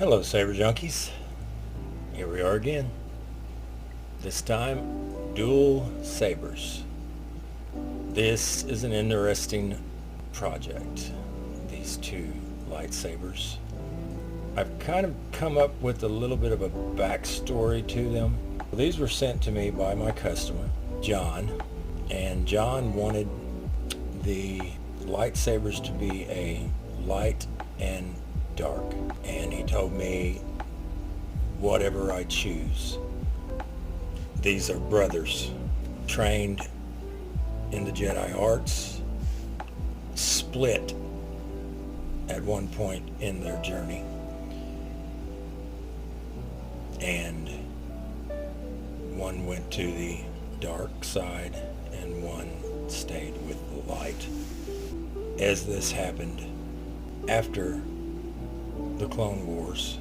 Hello Saber Junkies, here we are again, this time dual sabers. This is an interesting project, these two lightsabers. I've kind of come up with a little bit of a backstory to them. These were sent to me by my customer, Jon, and Jon wanted the lightsabers to be a light and dark, and he told me whatever I choose. These are brothers trained in the Jedi arts, split at one point in their journey, and one went to the dark side and one stayed with the light. As this happened after the Clone Wars,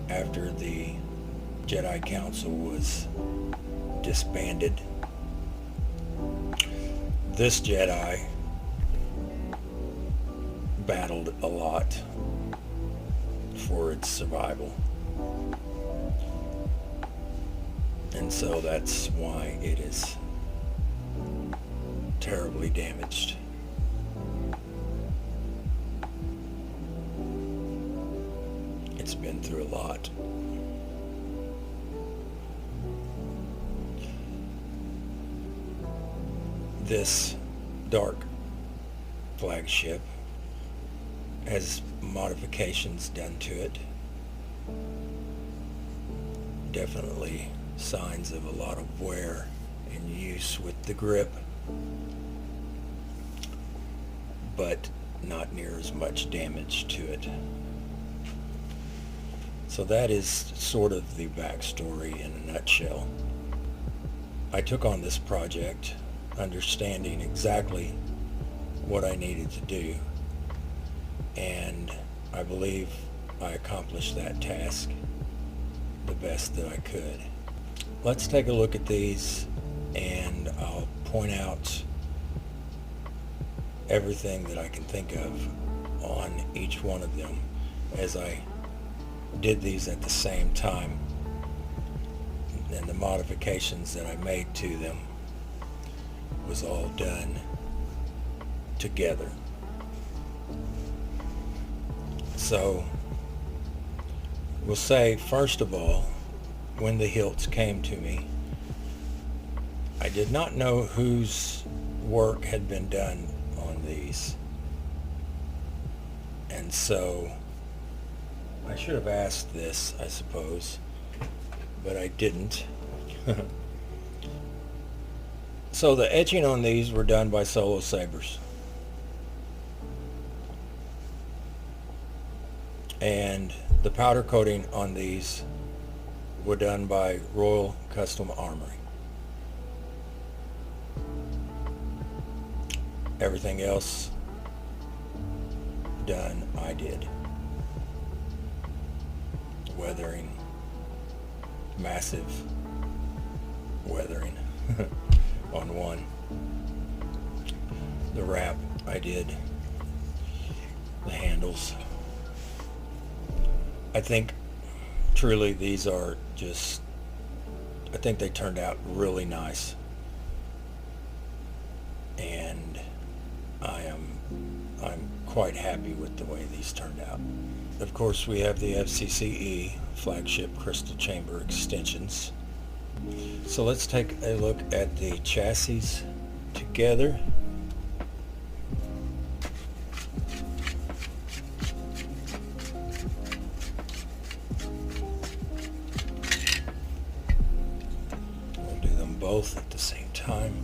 after the Jedi Council was disbanded, this Jedi battled a lot for its survival, and so that's why it is terribly damaged. It's been through a lot. This Dark Flagship has modifications done to it. Definitely signs of a lot of wear and use with the grip, but not near as much damage to it. So that is sort of the backstory in a nutshell. I took on this project understanding exactly what I needed to do, and I believe I accomplished that task the best that I could. Let's take a look at these, and I'll point out everything that I can think of on each one of them, as I did these at the same time, and the modifications that I made to them was all done together. So we'll say, first of all, when the hilts came to me, I did not know whose work had been done on these, and so I should have asked this, I suppose, but I didn't. So the etching on these were done by Solo Sabers, and the powder coating on these were done by Royal Custom Armory. Everything else done I did. Weathering, massive weathering on one. The wrap I did, the handles. I think truly these are just, I think they turned out really nice, and I'm quite happy with the way these turned out. Of course, we have the FCCE flagship crystal chamber extensions. So let's take a look at the chassis together. We'll do them both at the same time.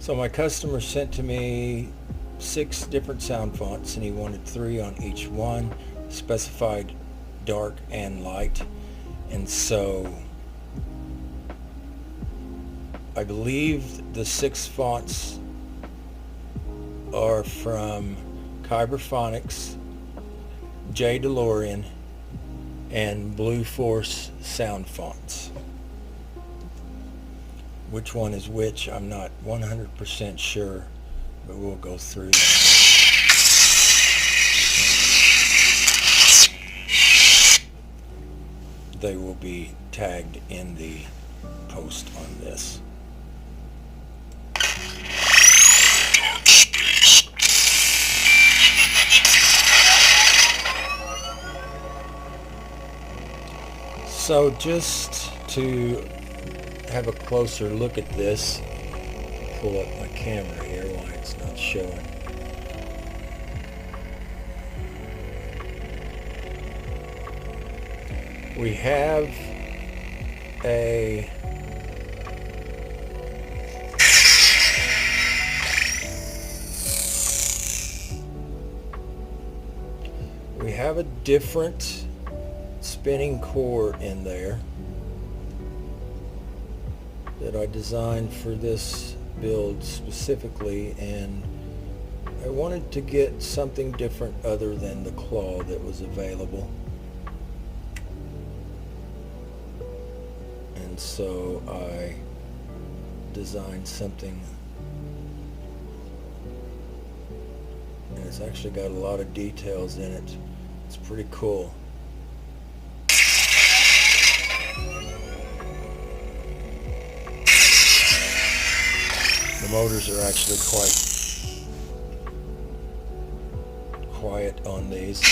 So my customer sent to me 6 different sound fonts, and he wanted 3 on each one, specified dark and light. And so I believe the 6 fonts are from Kyberphonic, JayDalorian, and Blue Force Soundfonts. Which one is which, I'm not 100% sure, but we'll go through that. They will be tagged in the post on this. So just to have a closer look at this, pull up my camera here while it's not showing. We have a different spinning core in there that I designed for this build specifically, and I wanted to get something different other than the claw that was available. And so I designed something, and it's actually got a lot of details in it. It's pretty cool. The motors are actually quite quiet on these.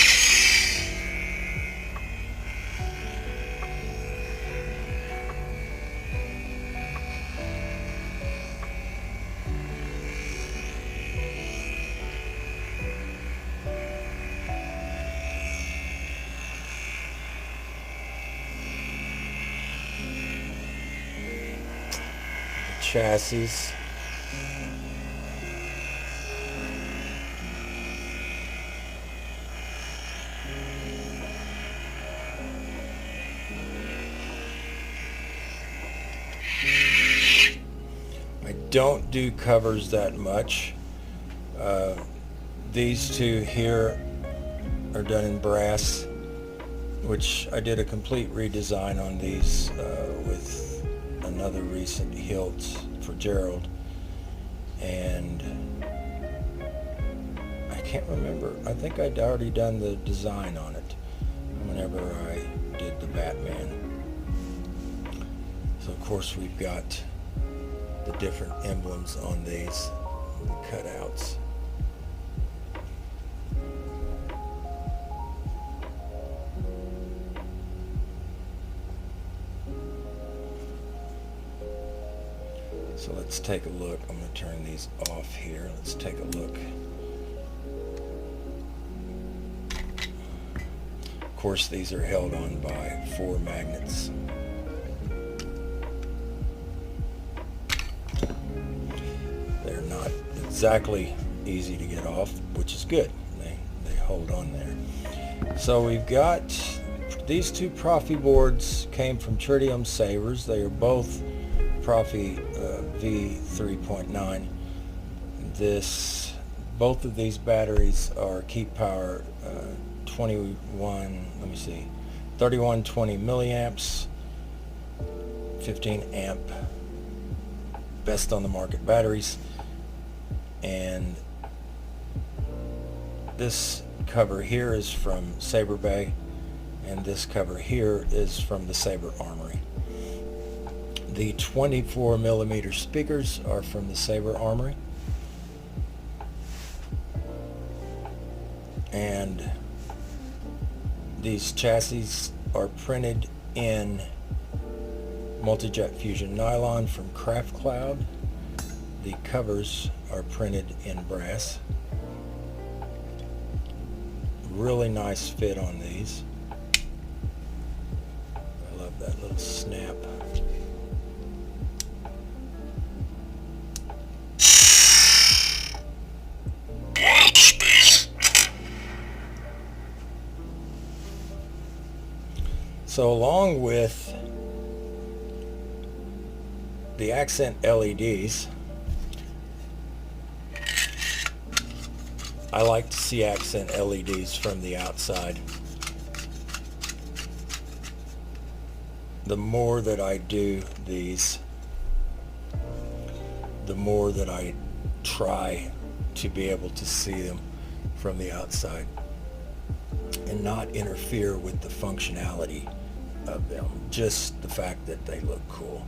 Chassis. I don't do covers that much. These two here are done in brass, which I did a complete redesign on these with another recent hilt for Gerald, and I can't remember, I think I'd already done the design on it whenever I did the Batman. So of course we've got the different emblems on these, the cutouts. So let's take a look. I'm going to turn these off here. Let's take a look. Of course, these are held on by 4 magnets. They're not exactly easy to get off, which is good. They hold on there. So we've got these 2 proffieboards came from Tritium Sabers. They are both Proffi V3.9. Both of these batteries are Keep Power 3120 milliamps, 15 amp, best on the market batteries. And this cover here is from Saberbay, and this cover here is from the Saber Armory. The 24 millimeter speakers are from the Saber Armory, and these chassis are printed in multi-jet fusion nylon from Craftcloud. The covers are printed in brass. Really nice fit on these. I love that little snap. So along with the accent LEDs, I like to see accent LEDs from the outside. The more that I do these, the more that I try to be able to see them from the outside and not interfere with the functionality of them, just the fact that they look cool.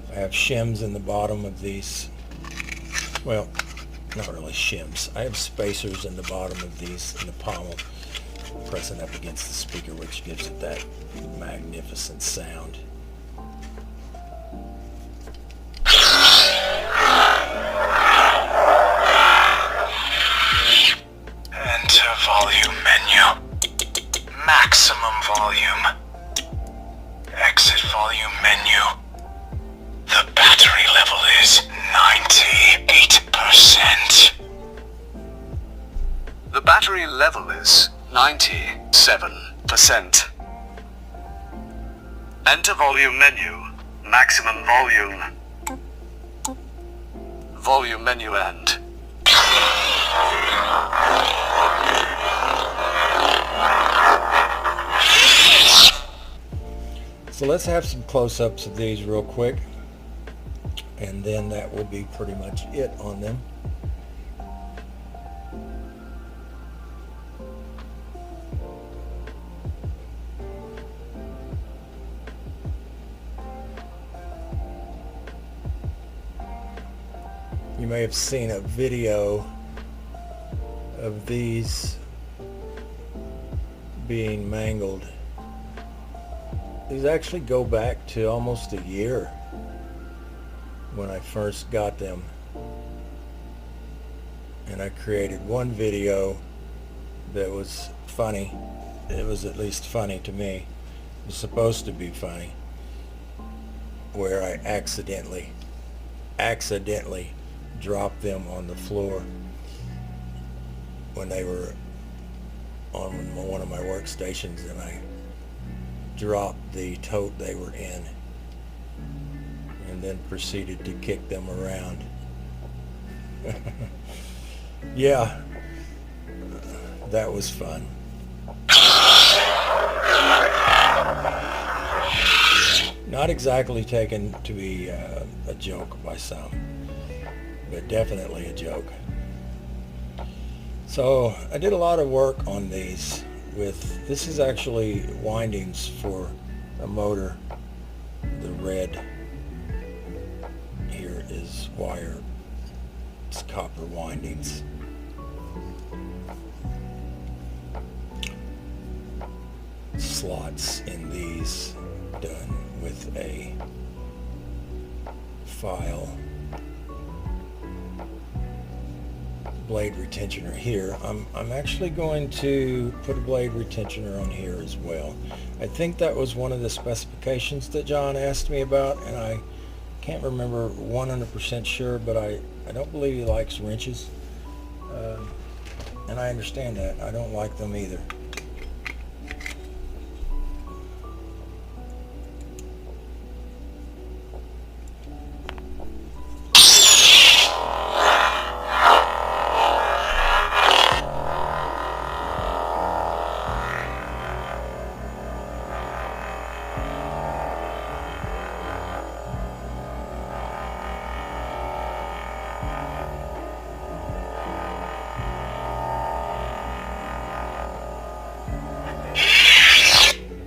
I have shims in the bottom of these. Well, not really shims. I have spacers in the bottom of these in the pommel, pressing up against the speaker, which gives it that magnificent sound. Enter volume menu. Maximum volume. Exit volume menu. The battery level is 98%. The battery level is 97%. Enter volume menu. Maximum volume. Volume menu end. So let's have some close-ups of these real quick, and then that will be pretty much it on them. You may have seen a video of these being mangled. These actually go back to almost a year when I first got them, and I created one video that was funny. It was at least funny to me. It was supposed to be funny, where I accidentally dropped them on the floor when they were on one of my workstations, and I dropped the tote they were in and then proceeded to kick them around. Yeah, that was fun. Not exactly taken to be a joke by some, but definitely a joke. So I did a lot of work on these with, this is actually windings for a motor. The red here is wire, it's copper windings. Slots in these done with a file. Blade retentioner here. I'm actually going to put a blade retentioner on here as well. I think that was one of the specifications that John asked me about, and I can't remember 100% sure, but I don't believe he likes wrenches, and I understand that. I don't like them either.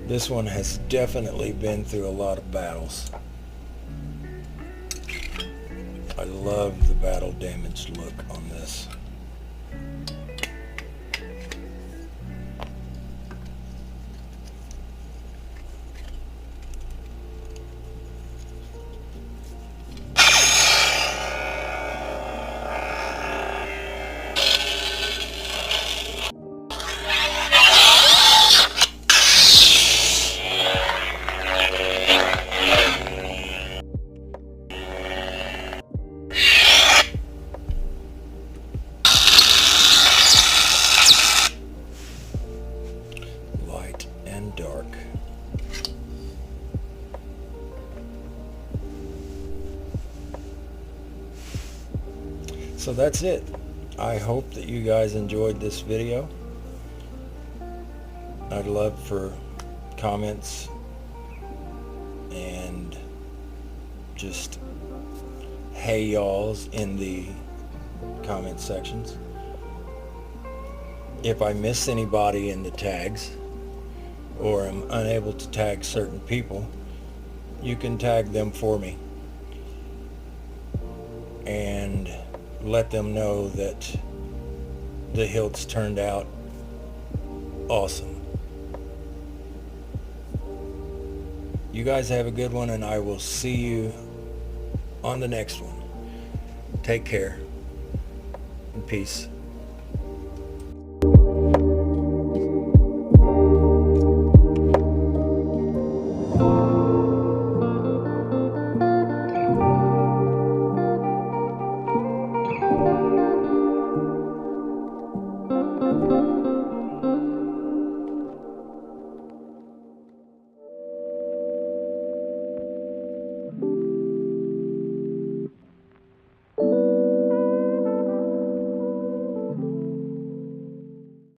This one has definitely been through a lot of battles. I love the battle damaged look on this. So that's it. I hope that you guys enjoyed this video. I'd love for comments and just hey y'alls in the comment sections. If I miss anybody in the tags or am unable to tag certain people, you can tag them for me and let them know that the hilts turned out awesome. You guys have a good one, and I will see you on the next one. Take care and peace.